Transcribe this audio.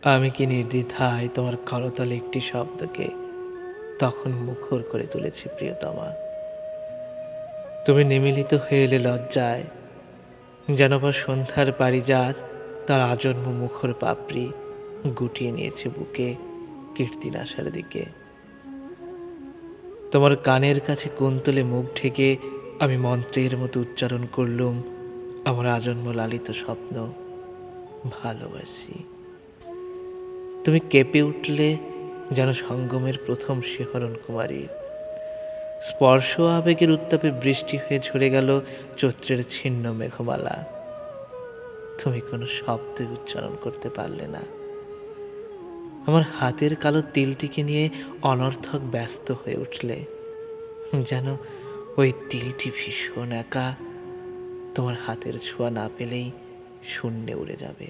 আমি কি নির্দ্বিধায় তোমার করতলে একটি শব্দকে তখন মুখর করে তুলেছি প্রিয়তমা। তুমি নিমিলিত হয়ে এলে লজ্জায়, যেন বা সন্ধ্যার পারিজাত তার আজন্ম মুখর পাপড়ি গুটিয়ে নিয়েছে বুকে কীর্তিনাশার দিকে। তোমার কানের কাছে কুন্তলে মুখ ঢেকে আমি মন্ত্রের মতো উচ্চারণ করলুম আমার আজন্ম লালিত স্বপ্ন, ভালোবাসি। তুমি কেঁপে উঠলে যেন সঙ্গমের প্রথম শিহরণ কুমারীর। স্পর্শ আবেগের উত্তাপে বৃষ্টি হয়ে ঝরে গেল চৈত্রের ছিন্ন মেঘমালা। তুমি কোনো শব্দই উচ্চারণ করতে পারলে না। আমার হাতের কালো তিলটিকে নিয়ে অনর্থক ব্যস্ত হয়ে উঠলে, যেন ওই তিলটি ভীষণ একা, তোমার হাতের ছোঁয়া না পেলেই শূন্যে উড়ে যাবে।